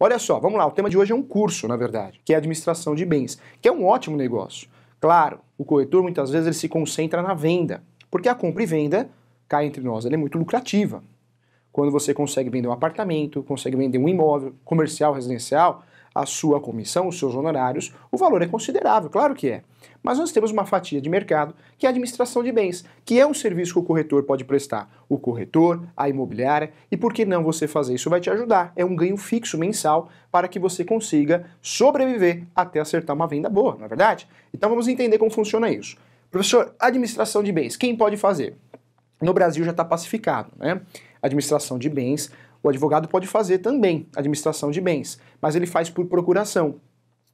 Olha só, vamos lá, o tema de hoje é um curso, na verdade, que é administração de bens, que é um ótimo negócio. Claro, o corretor muitas vezes ele se concentra na venda, porque a compra e venda, cá entre nós, ela é muito lucrativa. Quando você consegue vender um apartamento, consegue vender um imóvel comercial, residencial, a sua comissão, os seus honorários, o valor é considerável, claro que é. Mas nós temos uma fatia de mercado que é a administração de bens, que é um serviço que o corretor pode prestar. O corretor, a imobiliária, e por que não você fazer? Isso vai te ajudar. É um ganho fixo mensal para que você consiga sobreviver até acertar uma venda boa, não é verdade? Então vamos entender como funciona isso. Professor, administração de bens, quem pode fazer? No Brasil já está pacificado, né? Administração de bens, o advogado pode fazer também administração de bens, mas ele faz por procuração.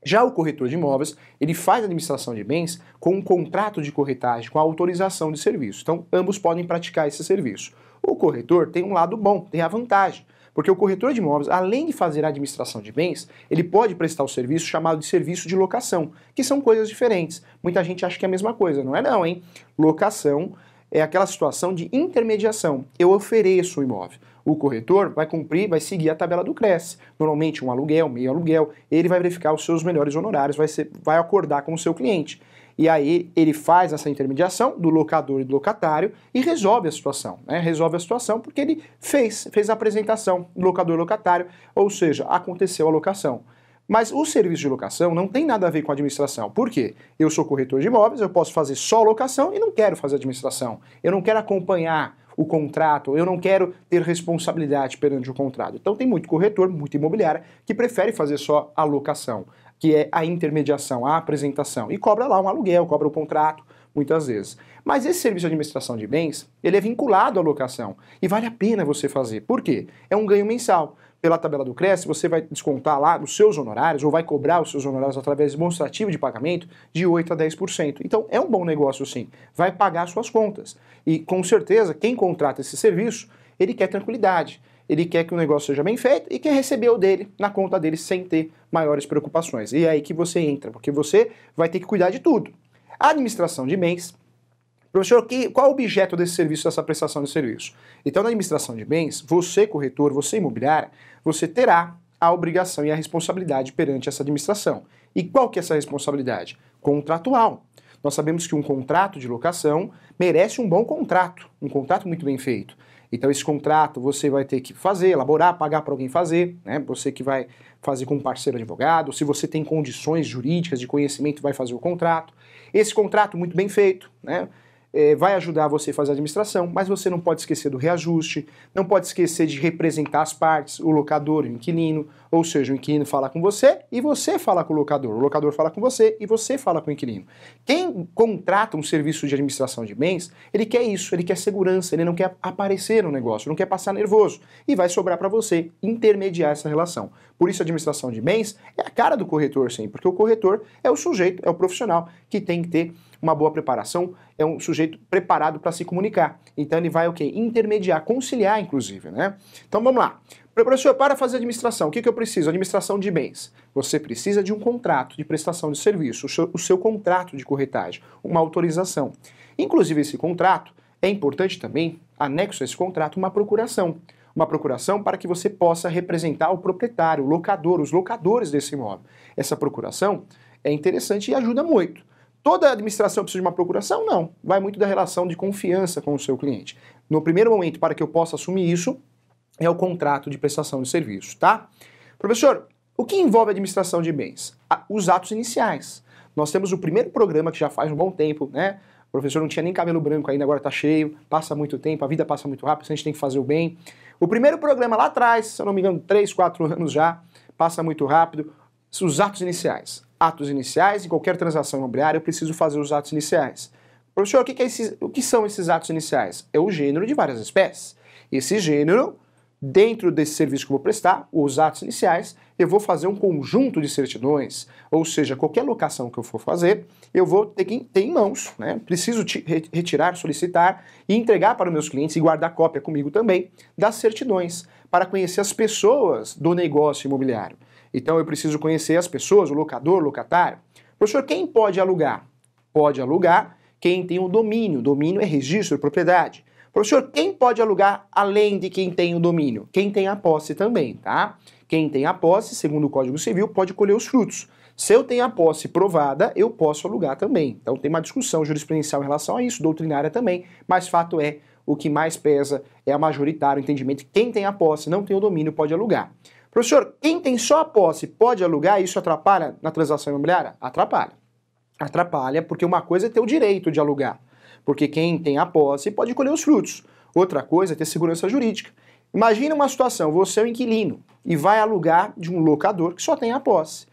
Já o corretor de imóveis, ele faz administração de bens com um contrato de corretagem, com a autorização de serviço. Então, ambos podem praticar esse serviço. O corretor tem um lado bom, tem a vantagem, porque o corretor de imóveis, além de fazer a administração de bens, ele pode prestar o serviço chamado de serviço de locação, que são coisas diferentes. Muita gente acha que é a mesma coisa, não é não, hein? Locação é aquela situação de intermediação. Eu ofereço o imóvel. O corretor vai cumprir, vai seguir a tabela do CRES. Normalmente um aluguel, meio aluguel, ele vai verificar os seus melhores honorários, vai acordar com o seu cliente. E aí ele faz essa intermediação do locador e do locatário e resolve a situação. Né? Resolve a situação porque ele fez a apresentação do locador e locatário, ou seja, aconteceu a locação. Mas o serviço de locação não tem nada a ver com a administração. Por quê? Eu sou corretor de imóveis, eu posso fazer só locação e não quero fazer administração. Eu não quero acompanhar o contrato, eu não quero ter responsabilidade perante o contrato. Então tem muito corretor, muita imobiliária, que prefere fazer só a locação, que é a intermediação, a apresentação, e cobra lá um aluguel, cobra o contrato, muitas vezes. Mas esse serviço de administração de bens, ele é vinculado à locação, e vale a pena você fazer. Por quê? É um ganho mensal. Pela tabela do CRES, você vai descontar lá os seus honorários, ou vai cobrar os seus honorários através de demonstrativo de pagamento de 8% a 10%. Então é um bom negócio sim, vai pagar suas contas. E com certeza, quem contrata esse serviço, ele quer tranquilidade, ele quer que o negócio seja bem feito e quer receber o dele na conta dele sem ter maiores preocupações. E é aí que você entra, porque você vai ter que cuidar de tudo. A administração de bens. Professor, qual é o objeto desse serviço, dessa prestação de serviço? Então, na administração de bens, você, corretor, você, imobiliária, você terá a obrigação e a responsabilidade perante essa administração. E qual que é essa responsabilidade? Contratual. Nós sabemos que um contrato de locação merece um bom contrato, um contrato muito bem feito. Então, esse contrato você vai ter que fazer, elaborar, pagar para alguém fazer, né? Você que vai fazer com um parceiro advogado, se você tem condições jurídicas de conhecimento, vai fazer o contrato. Esse contrato muito bem feito, né? Vai ajudar você a fazer a administração, mas você não pode esquecer do reajuste, não pode esquecer de representar as partes, o locador, o inquilino, ou seja, o inquilino fala com você e você fala com o locador fala com você e você fala com o inquilino. Quem contrata um serviço de administração de bens, ele quer isso, ele quer segurança, ele não quer aparecer no negócio, não quer passar nervoso, e vai sobrar para você intermediar essa relação. Por isso a administração de bens é a cara do corretor, sim, porque o corretor é o sujeito, é o profissional que tem que ter uma boa preparação, é um sujeito preparado para se comunicar. Então ele vai o quê? Intermediar, conciliar, inclusive, né? Então vamos lá. Professor, para fazer administração, o que eu preciso? Administração de bens. Você precisa de um contrato de prestação de serviço, o seu contrato de corretagem, uma autorização. Inclusive esse contrato, é importante também, anexo a esse contrato, uma procuração. Uma procuração para que você possa representar o proprietário, o locador, os locadores desse imóvel. Essa procuração é interessante e ajuda muito. Toda administração precisa de uma procuração? Não. Vai muito da relação de confiança com o seu cliente. No primeiro momento, para que eu possa assumir isso, é o contrato de prestação de serviço, tá? Professor, o que envolve a administração de bens? Os atos iniciais. Nós temos o primeiro programa que já faz um bom tempo, né? O professor não tinha nem cabelo branco ainda, agora tá cheio, passa muito tempo, a vida passa muito rápido, a gente tem que fazer o bem. O primeiro programa lá atrás, se eu não me engano, 3, 4 anos já, passa muito rápido, os atos iniciais. Atos iniciais, em qualquer transação imobiliária eu preciso fazer os atos iniciais. Professor, o que são esses atos iniciais? É o gênero de várias espécies. Esse gênero, dentro desse serviço que eu vou prestar, os atos iniciais, eu vou fazer um conjunto de certidões, ou seja, qualquer locação que eu for fazer, eu vou ter que ter em mãos, né? Preciso retirar, solicitar e entregar para os meus clientes e guardar cópia comigo também das certidões, para conhecer as pessoas do negócio imobiliário. Então eu preciso conhecer as pessoas, o locador, o locatário. Professor, quem pode alugar? Pode alugar quem tem o domínio. Domínio é registro de propriedade. Professor, quem pode alugar além de quem tem o domínio? Quem tem a posse também, tá? Quem tem a posse, segundo o Código Civil, pode colher os frutos. Se eu tenho a posse provada, eu posso alugar também. Então tem uma discussão jurisprudencial em relação a isso, doutrinária também, mas fato é, o que mais pesa é a majoritário, o entendimento que quem tem a posse, não tem o domínio, pode alugar. Professor, quem tem só a posse pode alugar, isso atrapalha na transação imobiliária? Atrapalha. Atrapalha porque uma coisa é ter o direito de alugar, porque quem tem a posse pode colher os frutos. Outra coisa é ter segurança jurídica. Imagina uma situação, você é o inquilino e vai alugar de um locador que só tem a posse.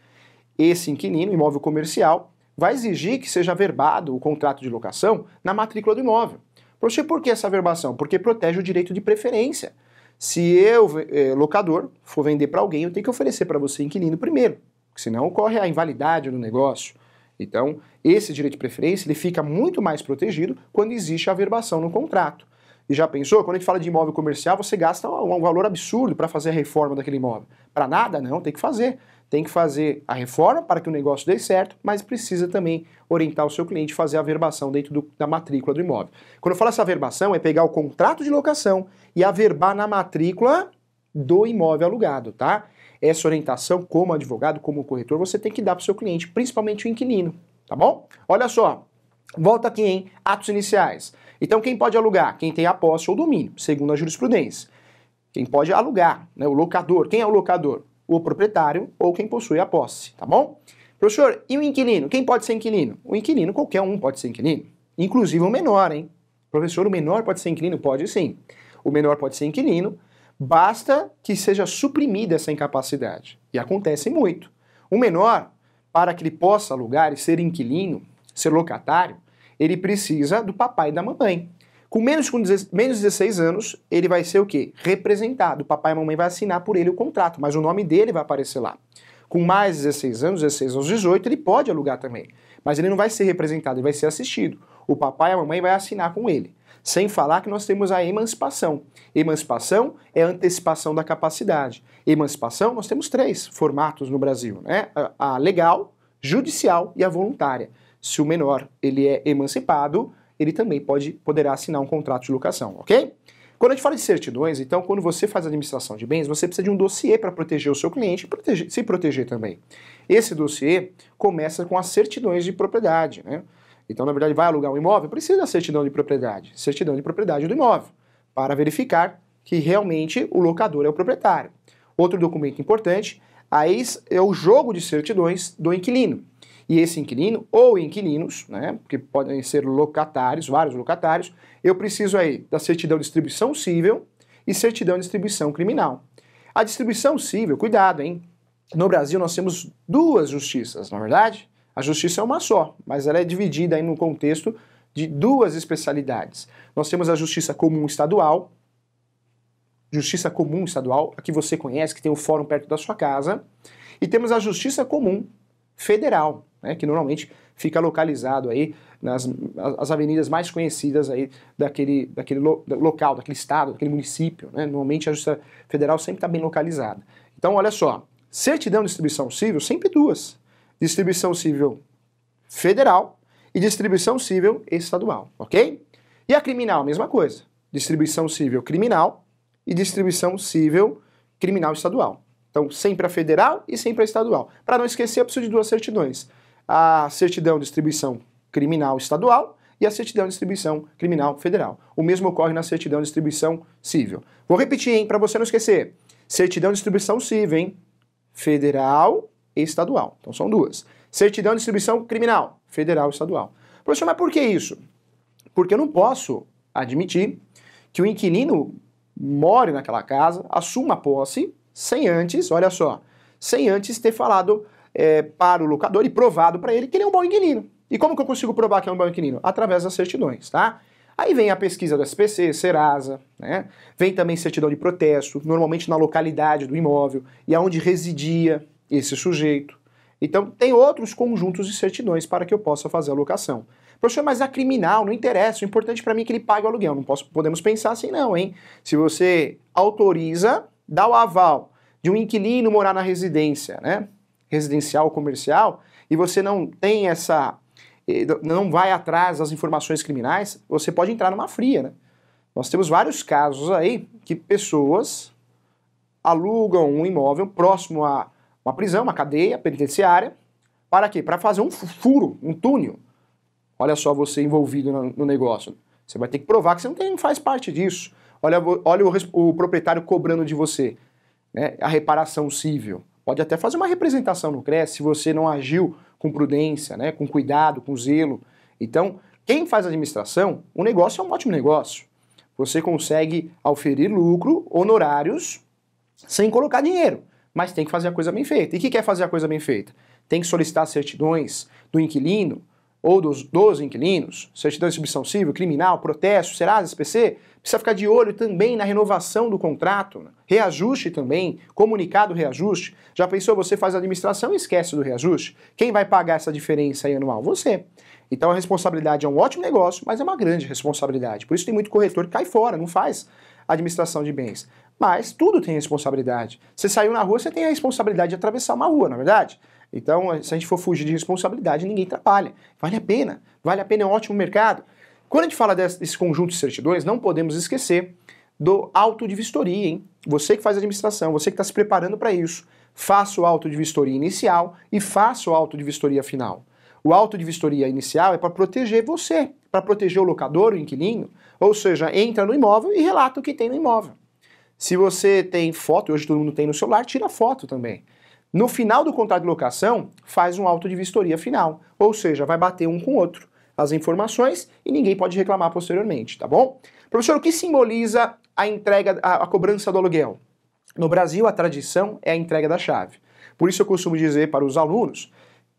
Esse inquilino, imóvel comercial, vai exigir que seja averbado o contrato de locação na matrícula do imóvel. Professor, por que essa averbação? Porque protege o direito de preferência. Se eu, locador, for vender para alguém, eu tenho que oferecer para você, inquilino, primeiro, senão ocorre a invalidade do negócio. Então, esse direito de preferência ele fica muito mais protegido quando existe a averbação no contrato. E já pensou? Quando a gente fala de imóvel comercial, você gasta um valor absurdo para fazer a reforma daquele imóvel. Para nada? Não, tem que fazer. Tem que fazer a reforma para que o negócio dê certo, mas precisa também orientar o seu cliente a fazer a averbação dentro da matrícula do imóvel. Quando eu falo essa averbação, é pegar o contrato de locação e averbar na matrícula do imóvel alugado, tá? Essa orientação, como advogado, como corretor, você tem que dar para o seu cliente, principalmente o inquilino, tá bom? Olha só, volta aqui, hein? Atos iniciais. Então, quem pode alugar? Quem tem a posse ou domínio, segundo a jurisprudência. Quem pode alugar, né? O locador. Quem é o locador? O proprietário ou quem possui a posse, tá bom? Professor, e o inquilino? Quem pode ser inquilino? O inquilino, qualquer um pode ser inquilino. Inclusive o menor, hein? Professor, o menor pode ser inquilino? Pode sim. O menor pode ser inquilino, basta que seja suprimida essa incapacidade. E acontece muito. O menor, para que ele possa alugar e ser inquilino, ser locatário, ele precisa do papai e da mamãe. Com menos de 16 anos, ele vai ser o quê? Representado. O papai e a mamãe vai assinar por ele o contrato, mas o nome dele vai aparecer lá. Com mais de 16 anos, 16 aos 18, ele pode alugar também. Mas ele não vai ser representado, ele vai ser assistido. O papai e a mamãe vai assinar com ele. Sem falar que nós temos a emancipação. Emancipação é a antecipação da capacidade. Emancipação, nós temos 3 formatos no Brasil, né? A legal, judicial e a voluntária. Se o menor ele é emancipado, ele também poderá assinar um contrato de locação, ok? Quando a gente fala de certidões, então, quando você faz administração de bens, você precisa de um dossiê para proteger o seu cliente e se proteger também. Esse dossiê começa com as certidões de propriedade, né? Então, na verdade, vai alugar um imóvel, precisa da certidão de propriedade do imóvel, para verificar que realmente o locador é o proprietário. Outro documento importante, aí é o jogo de certidões do inquilino. E esse inquilino, ou inquilinos, né, porque podem ser locatários, vários locatários, eu preciso aí da certidão de distribuição cível e certidão de distribuição criminal. A distribuição cível, cuidado, hein? No Brasil nós temos 2 justiças, na verdade. A justiça é uma só, mas ela é dividida aí no contexto de 2 especialidades. Nós temos a justiça comum estadual, a que você conhece, que tem o fórum perto da sua casa, e temos a justiça comum federal, né, que normalmente fica localizado aí nas as avenidas mais conhecidas aí daquele local, daquele estado, daquele município, né? Normalmente a Justiça Federal sempre está bem localizada. Então, olha só, certidão de distribuição civil, sempre 2. Distribuição civil federal e distribuição civil estadual, ok? E a criminal, mesma coisa. Distribuição civil criminal e distribuição civil criminal estadual. Então, sempre a federal e sempre a estadual. Para não esquecer, eu preciso de 2 certidões. A certidão de distribuição criminal estadual e a certidão de distribuição criminal federal. O mesmo ocorre na certidão de distribuição civil. Vou repetir, hein, para você não esquecer. Certidão de distribuição civil, hein? Federal e estadual. Então, são 2. Certidão de distribuição criminal, federal e estadual. Professor, mas por que isso? Porque eu não posso admitir que o inquilino more naquela casa, assuma a posse, sem antes, olha só, sem antes ter falado para o locador e provado para ele que ele é um bom inquilino. E como que eu consigo provar que é um bom inquilino? Através das certidões, tá? Aí vem a pesquisa do SPC, Serasa, né? Vem também certidão de protesto, normalmente na localidade do imóvel e aonde residia esse sujeito. Então tem outros conjuntos de certidões para que eu possa fazer a locação. Professor, mas a criminal não interessa, o importante para mim é que ele pague o aluguel. Não podemos pensar assim não, hein? Se você autoriza, dá o aval de um inquilino morar na residência, né? Residencial ou comercial, e você não tem não vai atrás das informações criminais, você pode entrar numa fria, né? Nós temos vários casos aí que pessoas alugam um imóvel próximo a uma prisão, uma cadeia penitenciária. Para quê? Para fazer um furo, um túnel. Olha só você envolvido no negócio. Você vai ter que provar que você não faz parte disso. Olha o proprietário cobrando de você, né, a reparação civil. Pode até fazer uma representação no CRES se você não agiu com prudência, né, com cuidado, com zelo. Então, quem faz administração, o negócio é um ótimo negócio. Você consegue auferir lucro, honorários, sem colocar dinheiro. Mas tem que fazer a coisa bem feita. E quem quer fazer a coisa bem feita? Tem que solicitar certidões do inquilino ou dos inquilinos, certidão de submissão civil, criminal, protesto, Serasa, SPC. Precisa ficar de olho também na renovação do contrato, reajuste também, comunicado reajuste. Já pensou, você faz a administração e esquece do reajuste? Quem vai pagar essa diferença aí anual? Você. Então a responsabilidade é um ótimo negócio, mas é uma grande responsabilidade. Por isso tem muito corretor que cai fora, não faz administração de bens. Mas tudo tem responsabilidade. Você saiu na rua, você tem a responsabilidade de atravessar uma rua, não é verdade? Então, se a gente for fugir de responsabilidade, ninguém atrapalha. Vale a pena, é um ótimo mercado. Quando a gente fala desse conjunto de certidões, não podemos esquecer do auto de vistoria, hein? Você que faz administração, você que está se preparando para isso, faça o auto de vistoria inicial e faça o auto de vistoria final. O auto de vistoria inicial é para proteger você, para proteger o locador, o inquilino, ou seja, entra no imóvel e relata o que tem no imóvel. Se você tem foto, hoje todo mundo tem no celular, tira foto também. No final do contrato de locação, faz um auto de vistoria final, ou seja, vai bater um com o outro as informações e ninguém pode reclamar posteriormente, tá bom? Professor, o que simboliza a entrega, a cobrança do aluguel? No Brasil, a tradição é a entrega da chave. Por isso eu costumo dizer para os alunos,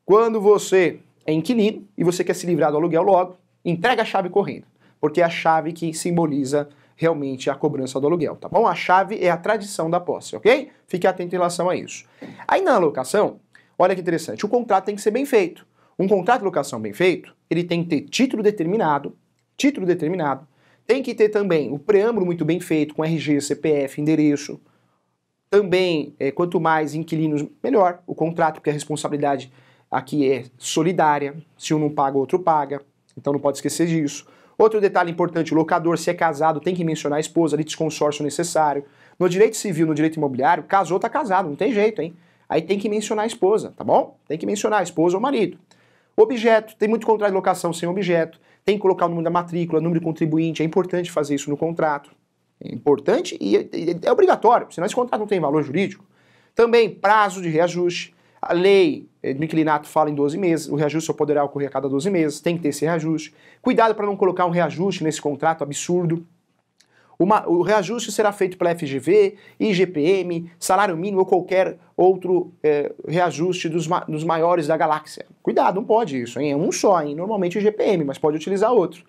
quando você é inquilino e você quer se livrar do aluguel logo, entrega a chave correndo, porque é a chave que simboliza realmente a cobrança do aluguel, tá bom? A chave é a tradição da posse, ok? Fique atento em relação a isso. Aí na locação, olha que interessante, o contrato tem que ser bem feito. Um contrato de locação bem feito, ele tem que ter título determinado, tem que ter também o preâmbulo muito bem feito, com RG, CPF, endereço. Também, quanto mais inquilinos, melhor o contrato, porque a responsabilidade aqui é solidária, se um não paga, o outro paga, então não pode esquecer disso. Outro detalhe importante, o locador, se é casado, tem que mencionar a esposa, litisconsórcio necessário. No direito civil, no direito imobiliário, casou, tá casado, não tem jeito, hein? Aí tem que mencionar a esposa, tá bom? Tem que mencionar a esposa ou o marido. Objeto, tem muito contrato de locação sem objeto, tem que colocar o número da matrícula, número de contribuinte, é importante fazer isso no contrato. É importante e é obrigatório, senão esse contrato não tem valor jurídico. Também prazo de reajuste. A lei do inquilinato fala em 12 meses, o reajuste só poderá ocorrer a cada 12 meses, tem que ter esse reajuste. Cuidado para não colocar um reajuste nesse contrato absurdo. O reajuste será feito pela FGV, IGPM, salário mínimo ou qualquer outro reajuste dos maiores da galáxia. Cuidado, não pode isso, hein? É um só, hein? Normalmente IGPM, mas pode utilizar outro.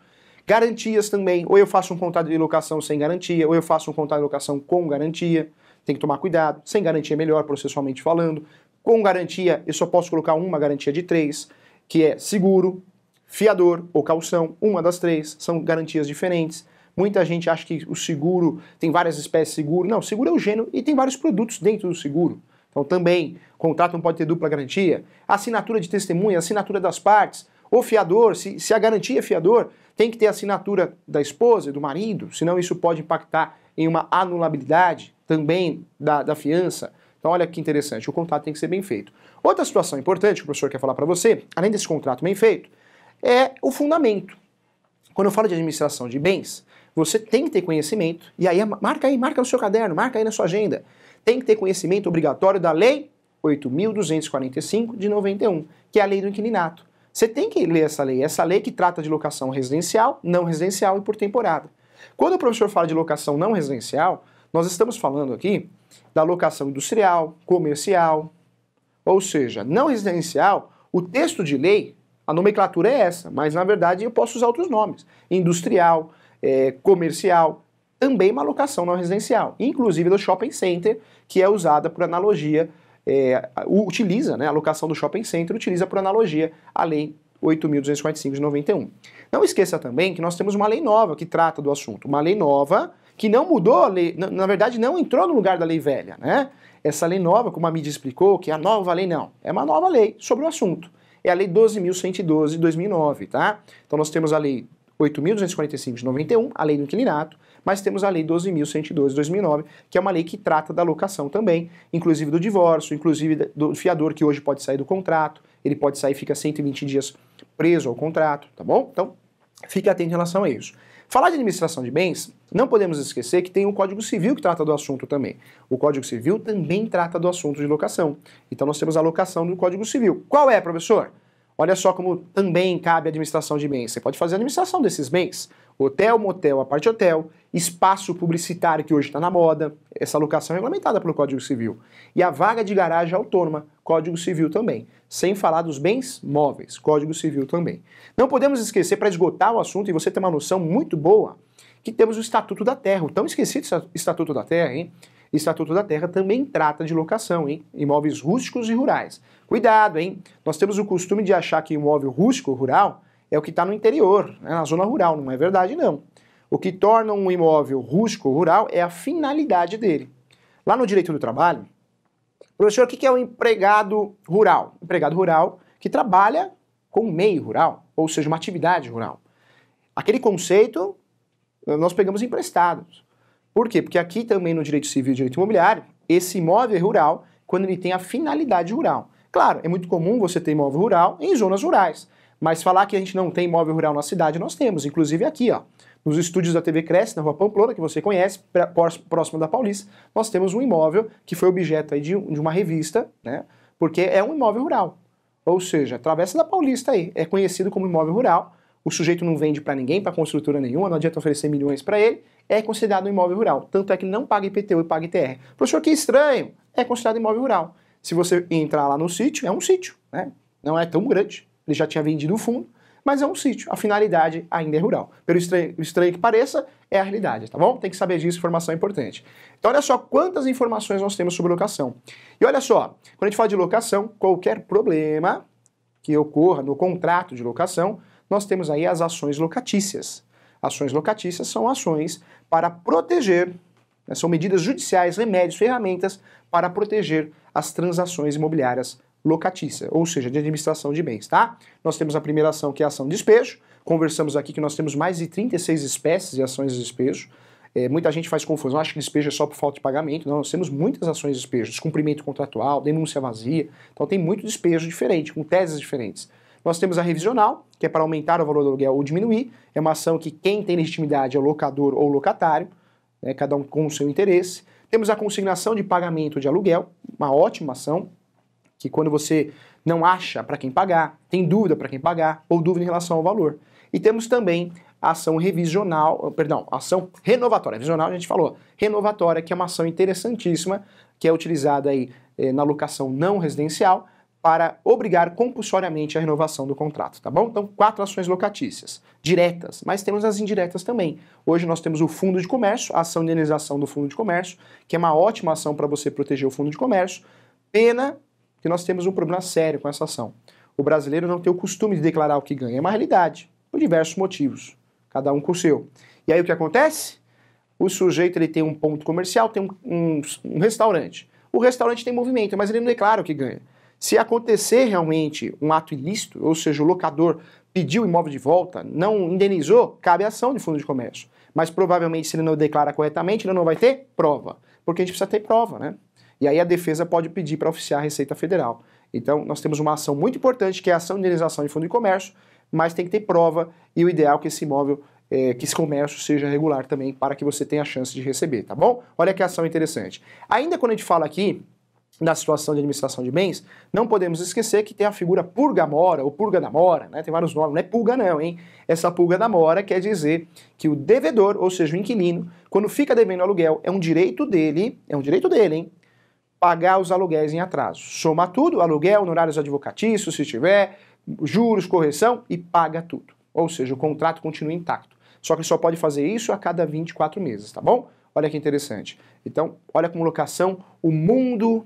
Garantias também, ou eu faço um contrato de locação sem garantia, ou eu faço um contrato de locação com garantia. Tem que tomar cuidado. Sem garantia é melhor, processualmente falando. Com garantia, eu só posso colocar uma garantia de 3, que é seguro, fiador ou caução. Uma das 3, são garantias diferentes. Muita gente acha que o seguro tem várias espécies de seguro. Não, seguro é o gênero e tem vários produtos dentro do seguro. Então também, o contrato não pode ter dupla garantia. Assinatura de testemunha, assinatura das partes. O fiador, se a garantia é fiador, tem que ter a assinatura da esposa e do marido, senão isso pode impactar em uma anulabilidade também da fiança. Então olha que interessante, o contrato tem que ser bem feito. Outra situação importante que o professor quer falar para você, além desse contrato bem feito, é o fundamento. Quando eu falo de administração de bens, você tem que ter conhecimento, e aí marca no seu caderno, marca aí na sua agenda. Tem que ter conhecimento obrigatório da Lei 8.245 de 91, que é a lei do inquilinato. Você tem que ler essa lei que trata de locação residencial, não residencial e por temporada. Quando o professor fala de locação não residencial, nós estamos falando aqui da locação industrial, comercial, ou seja, não residencial, o texto de lei, a nomenclatura é essa, mas na verdade eu posso usar outros nomes. Industrial, comercial, também uma locação não residencial, inclusive do shopping center, que é usada por analogia, utiliza, né, a locação do shopping center utiliza por analogia a lei 8.245 de 91. Não esqueça também que nós temos uma lei nova que trata do assunto, uma lei nova que não mudou a lei, na verdade não entrou no lugar da lei velha, né? Essa lei nova, como a mídia explicou, que é a nova lei não, é uma nova lei sobre o assunto. É a lei 12.112 de 2009, tá? Então nós temos a lei 8.245 de 91, a lei do inquilinato, mas temos a Lei 12.102 de 2009, que é uma lei que trata da locação também, inclusive do divórcio, inclusive do fiador que hoje pode sair do contrato, ele pode sair e fica 120 dias preso ao contrato, tá bom? Então, fique atento em relação a isso. Falar de administração de bens, não podemos esquecer que tem o Código Civil que trata do assunto também. O Código Civil também trata do assunto de locação. Então nós temos a locação do Código Civil. Qual é, professor? Olha só como também cabe a administração de bens. Você pode fazer a administração desses bens. Hotel, motel, aparte hotel, espaço publicitário que hoje está na moda. Essa locação é regulamentada pelo Código Civil. E a vaga de garagem autônoma, Código Civil também. Sem falar dos bens móveis, Código Civil também. Não podemos esquecer, para esgotar o assunto e você ter uma noção muito boa, que temos o Estatuto da Terra. O tão esquecido Estatuto da Terra, hein? Estatuto da Terra também trata de locação, hein? Imóveis rústicos e rurais. Cuidado, hein? Nós temos o costume de achar que imóvel rústico ou rural é o que está no interior, né? Na zona rural. Não é verdade, não. O que torna um imóvel rústico ou rural é a finalidade dele. Lá no direito do trabalho, professor, o que é um empregado rural? Empregado rural que trabalha com um meio rural, ou seja, uma atividade rural. Aquele conceito nós pegamos emprestados. Por quê? Porque aqui também no direito civil e direito imobiliário, esse imóvel é rural quando ele tem a finalidade rural. Claro, é muito comum você ter imóvel rural em zonas rurais, mas falar que a gente não tem imóvel rural na cidade, nós temos. Inclusive aqui, ó, nos estúdios da TV Cresce, na Rua Pamplona, que você conhece, próximo da Paulista, nós temos um imóvel que foi objeto aí de uma revista, né? Porque é um imóvel rural. Ou seja, a Travessa da Paulista aí é conhecido como imóvel rural. O sujeito não vende para ninguém, para construtora nenhuma, não adianta oferecer milhões para ele, é considerado um imóvel rural. Tanto é que ele não paga IPTU e paga ITR. Professor, que estranho, é considerado imóvel rural. Se você entrar lá no sítio, é um sítio, né? Não é tão grande, ele já tinha vendido o fundo, mas é um sítio. A finalidade ainda é rural. Pelo estranho que pareça, é a realidade, tá bom? Tem que saber disso, informação é importante. Então olha só quantas informações nós temos sobre locação. E olha só, quando a gente fala de locação, qualquer problema que ocorra no contrato de locação, nós temos aí as ações locatícias. Ações locatícias são ações para proteger, né, são medidas judiciais, remédios, ferramentas para proteger as transações imobiliárias locatícias, ou seja, de administração de bens, tá? Nós temos a primeira ação, que é a ação de despejo. Conversamos aqui que nós temos mais de 36 espécies de ações de despejo. Muita gente faz confusão, acha que despejo é só por falta de pagamento. Não, nós temos muitas ações de despejo, descumprimento contratual, denúncia vazia. Então tem muito despejo diferente, com teses diferentes. Nós temos a revisional, que é para aumentar o valor do aluguel ou diminuir. É uma ação que quem tem legitimidade é o locador ou locatário, né, cada um com o seu interesse. Temos a consignação de pagamento de aluguel, uma ótima ação, que quando você não acha para quem pagar, tem dúvida para quem pagar, ou dúvida em relação ao valor. E temos também a ação revisional, perdão, ação renovatória. Revisional a gente falou, renovatória, que é uma ação interessantíssima, que é utilizada aí na locação não residencial, para obrigar compulsoriamente a renovação do contrato, tá bom? Então, 4 ações locatícias, diretas, mas temos as indiretas também. Hoje nós temos o fundo de comércio, a ação de indenização do fundo de comércio, que é uma ótima ação para você proteger o fundo de comércio. Pena que nós temos um problema sério com essa ação. O brasileiro não tem o costume de declarar o que ganha, é uma realidade, por diversos motivos, cada um com o seu. E aí o que acontece? O sujeito ele tem um ponto comercial, tem um restaurante. O restaurante tem movimento, mas ele não declara o que ganha. Se acontecer realmente um ato ilícito, ou seja, o locador pediu o imóvel de volta, não indenizou, cabe a ação de fundo de comércio. Mas provavelmente se ele não declara corretamente, ele não vai ter prova, porque a gente precisa ter prova, né? E aí a defesa pode pedir para oficiar a Receita Federal. Então nós temos uma ação muito importante, que é a ação de indenização de fundo de comércio, mas tem que ter prova e o ideal é que esse imóvel, que esse comércio seja regular também, para que você tenha a chance de receber, tá bom? Olha que ação interessante. Ainda quando a gente fala aqui da situação de administração de bens, não podemos esquecer que tem a figura purga-mora, ou purga da mora, né? Tem vários nomes, não é pulga não, hein? Essa pulga da mora quer dizer que o devedor, ou seja, o inquilino, quando fica devendo aluguel, é um direito dele, hein? Pagar os aluguéis em atraso. Soma tudo, aluguel, honorários advocatícios, se tiver, juros, correção, e paga tudo. Ou seja, o contrato continua intacto. Só que só pode fazer isso a cada 24 meses, tá bom? Olha que interessante. Então, olha como locação, o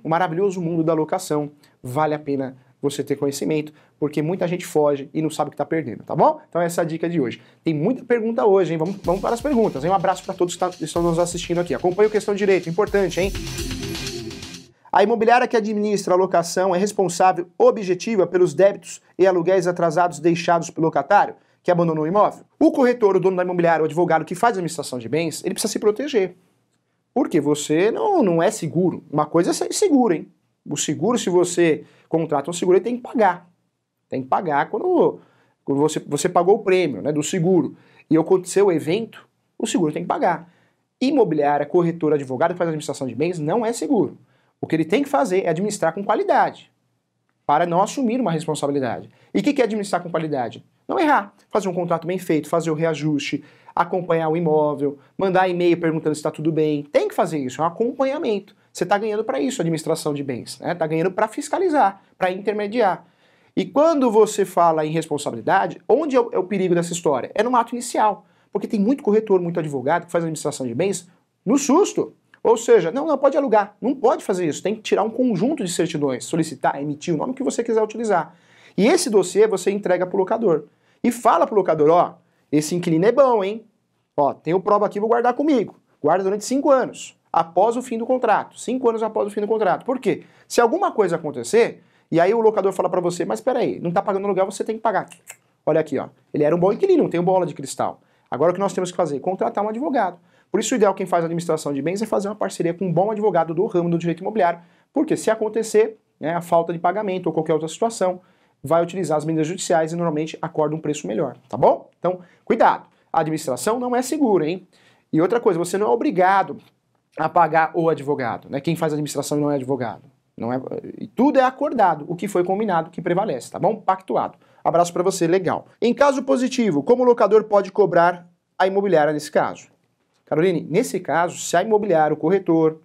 maravilhoso mundo da locação, vale a pena você ter conhecimento, porque muita gente foge e não sabe o que está perdendo, tá bom? Então essa é a dica de hoje. Tem muita pergunta hoje, hein? Vamos para as perguntas, hein? Um abraço para todos que estão nos assistindo aqui. Acompanhe o Questão de Direito, importante, hein? A imobiliária que administra a locação é responsável objetiva pelos débitos e aluguéis atrasados deixados pelo locatário? que abandonou o imóvel. O corretor, o dono da imobiliária, o advogado que faz a administração de bens, ele precisa se proteger. Porque você não é seguro. Uma coisa é ser seguro, hein? O seguro, se você contrata um seguro, ele tem que pagar. Tem que pagar quando você pagou o prêmio, né, do seguro e aconteceu o evento, o seguro tem que pagar. Imobiliária, corretora, advogado que faz a administração de bens não é seguro. O que ele tem que fazer é administrar com qualidade, para não assumir uma responsabilidade. E o que é administrar com qualidade? Não errar, fazer um contrato bem feito, fazer o reajuste, acompanhar o imóvel, mandar e-mail perguntando se está tudo bem. Tem que fazer isso, é um acompanhamento. Você está ganhando para isso, administração de bens. Está ganhando para fiscalizar, para intermediar. E quando você fala em responsabilidade, onde é o perigo dessa história? É no ato inicial. Porque tem muito corretor, muito advogado que faz administração de bens no susto. Ou seja, não pode alugar, não pode fazer isso, tem que tirar um conjunto de certidões, solicitar, emitir o nome que você quiser utilizar. E esse dossiê você entrega para o locador. E fala para o locador, ó, esse inquilino é bom, hein? Ó, tenho prova aqui, vou guardar comigo. Guarda durante 5 anos, após o fim do contrato. 5 anos após o fim do contrato. Por quê? Se alguma coisa acontecer, e aí o locador fala para você, mas peraí, não está pagando aluguel, você tem que pagar. Olha aqui, ó, ele era um bom inquilino, não tem uma bola de cristal. Agora o que nós temos que fazer? Contratar um advogado. Por isso o ideal quem faz a administração de bens é fazer uma parceria com um bom advogado do ramo do direito imobiliário, porque se acontecer a falta de pagamento ou qualquer outra situação, vai utilizar as medidas judiciais e normalmente acorda um preço melhor, tá bom? Então, cuidado, a administração não é segura, hein? E outra coisa, você não é obrigado a pagar o advogado, né? Quem faz a administração não é advogado. Não é, e tudo é acordado, o que foi combinado que prevalece, tá bom? Pactuado. Abraço para você, legal. Em caso positivo, como o locador pode cobrar a imobiliária nesse caso? Caroline, nesse caso, se a imobiliária, o corretor,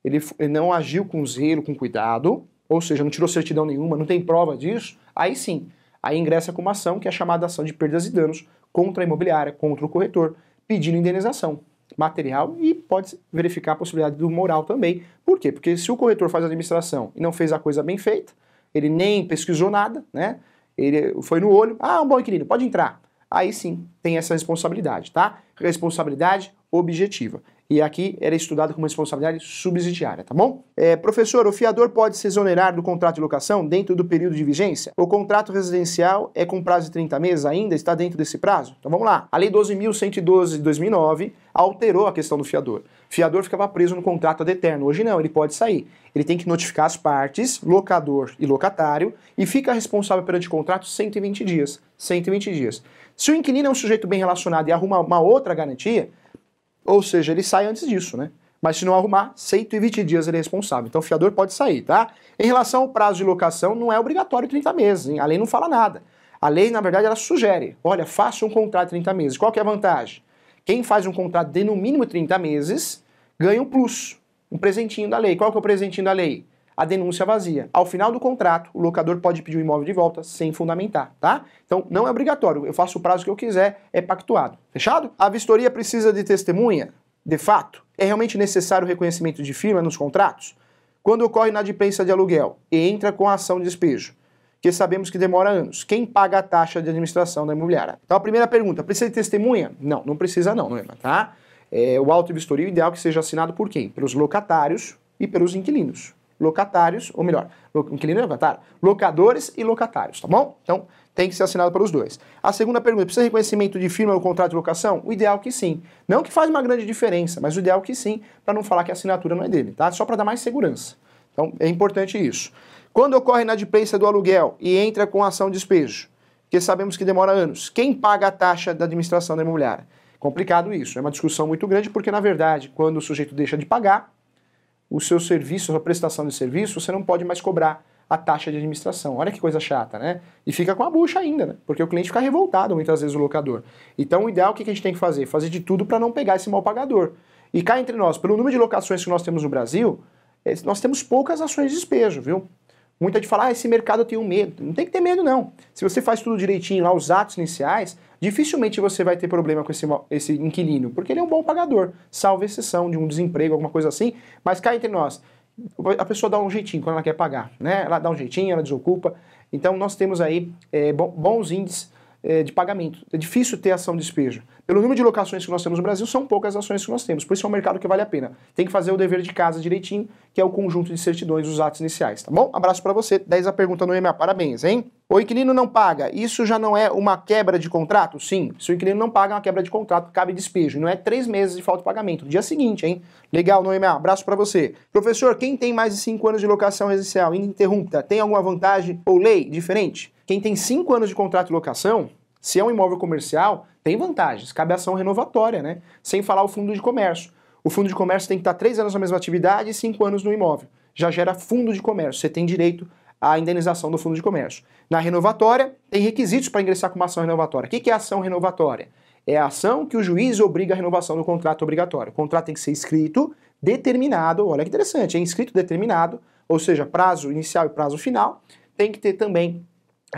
ele não agiu com zelo, com cuidado, ou seja, não tirou certidão nenhuma, não tem prova disso, aí sim, aí ingressa com uma ação que é chamada ação de perdas e danos contra a imobiliária, contra o corretor, pedindo indenização material e pode verificar a possibilidade do moral também. Por quê? Porque se o corretor faz a administração e não fez a coisa bem feita, ele nem pesquisou nada, né? Ele foi no olho, um bom inquilino, pode entrar. Aí sim, tem essa responsabilidade, tá? Responsabilidade objetiva. E aqui era estudado como responsabilidade subsidiária, tá bom? Professor, o fiador pode se exonerar do contrato de locação dentro do período de vigência? O contrato residencial é com prazo de 30 meses ainda? Está dentro desse prazo? Então vamos lá. A Lei 12.112 de 2009 alterou a questão do fiador. O fiador ficava preso no contrato ad eterno. Hoje não, ele pode sair. Ele tem que notificar as partes, locador e locatário, e fica responsável perante o contrato 120 dias. 120 dias. Se o inquilino é um sujeito bem relacionado e arruma uma outra garantia, ou seja, ele sai antes disso, né? Mas se não arrumar, 120 dias ele é responsável. Então o fiador pode sair, tá? Em relação ao prazo de locação, não é obrigatório 30 meses, hein? A lei não fala nada. A lei, na verdade, ela sugere, olha, faça um contrato de 30 meses. Qual que é a vantagem? Quem faz um contrato de no mínimo 30 meses, ganha um plus, um presentinho da lei. Qual que é o presentinho da lei? A denúncia vazia. Ao final do contrato, o locador pode pedir o imóvel de volta sem fundamentar, tá? Então, não é obrigatório. Eu faço o prazo que eu quiser, é pactuado. Fechado? A vistoria precisa de testemunha? De fato? É realmente necessário o reconhecimento de firma nos contratos? Quando ocorre inadimplência de aluguel e entra com a ação de despejo, que sabemos que demora anos, quem paga a taxa de administração da imobiliária? Então, a primeira pergunta, precisa de testemunha? Não, não precisa não, tá? O auto de vistoria, o ideal é que seja assinado por quem? Pelos locatários e pelos inquilinos. Locatários, ou melhor, inquilino e locatário, locadores e locatários, tá bom? Então, tem que ser assinado pelos dois. A segunda pergunta, precisa de reconhecimento de firma no contrato de locação? O ideal é que sim. Não que faz uma grande diferença, mas o ideal é que sim, para não falar que a assinatura não é dele, tá? Só para dar mais segurança. Então, é importante isso. Quando ocorre inadimplência do aluguel e entra com ação de despejo, que sabemos que demora anos, quem paga a taxa da administração da imobiliária? Complicado isso, é uma discussão muito grande, porque na verdade, quando o sujeito deixa de pagar, o seu serviço, a prestação de serviço, você não pode mais cobrar a taxa de administração. Olha que coisa chata, né? E fica com a bucha ainda, né? Porque o cliente fica revoltado muitas vezes, o locador. Então o ideal, o que a gente tem que fazer? Fazer de tudo para não pegar esse mal pagador. E cá entre nós, pelo número de locações que nós temos no Brasil, nós temos poucas ações de despejo, viu? Muita gente fala, esse mercado eu tenho medo. Não tem que ter medo, não. Se você faz tudo direitinho lá, os atos iniciais, dificilmente você vai ter problema com esse inquilino, porque ele é um bom pagador, salvo exceção de um desemprego, alguma coisa assim. Mas cá entre nós, a pessoa dá um jeitinho quando ela quer pagar, né? Ela dá um jeitinho, ela desocupa. Então nós temos aí bons índices de pagamento. É difícil ter ação de despejo. Pelo número de locações que nós temos no Brasil, são poucas ações que nós temos. Por isso é um mercado que vale a pena. Tem que fazer o dever de casa direitinho, que é o conjunto de certidões dos atos iniciais, tá bom? Abraço para você, 10 a pergunta no EMA, parabéns, hein? O inquilino não paga, isso já não é uma quebra de contrato? Sim, se o inquilino não paga, é uma quebra de contrato, cabe despejo, não é 3 meses de falta de pagamento, no dia seguinte, hein? Legal, no EMA, abraço para você. Professor, quem tem mais de 5 anos de locação residencial ininterrupta, tem alguma vantagem ou lei diferente? Quem tem 5 anos de contrato de locação, se é um imóvel comercial, tem vantagens, cabe ação renovatória, né? Sem falar o fundo de comércio. O fundo de comércio tem que estar 3 anos na mesma atividade e 5 anos no imóvel. Já gera fundo de comércio, você tem direito à indenização do fundo de comércio. Na renovatória, tem requisitos para ingressar com uma ação renovatória. O que é ação renovatória? É a ação que o juiz obriga a renovação do contrato obrigatório. O contrato tem que ser escrito, determinado, olha que interessante, é escrito determinado, ou seja, prazo inicial e prazo final, tem que ter também,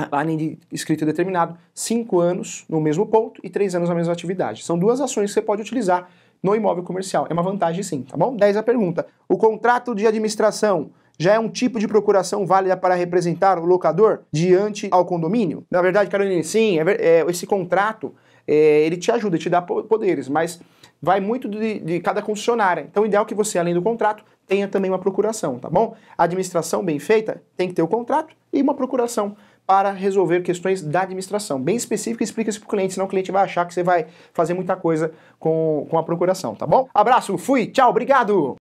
além de escrito determinado, 5 anos no mesmo ponto e 3 anos na mesma atividade. São 2 ações que você pode utilizar no imóvel comercial. É uma vantagem sim, tá bom? 10 a pergunta. O contrato de administração já é um tipo de procuração válida para representar o locador diante ao condomínio? Na verdade, Caroline, sim, esse contrato, ele te ajuda, te dá poderes, mas vai muito de cada concessionária. Então, o ideal é que você, além do contrato, tenha também uma procuração, tá bom? A administração bem feita tem que ter o contrato e uma procuração para resolver questões da administração. Bem específica, explica isso para o cliente, senão o cliente vai achar que você vai fazer muita coisa com a procuração, tá bom? Abraço, fui, tchau, obrigado!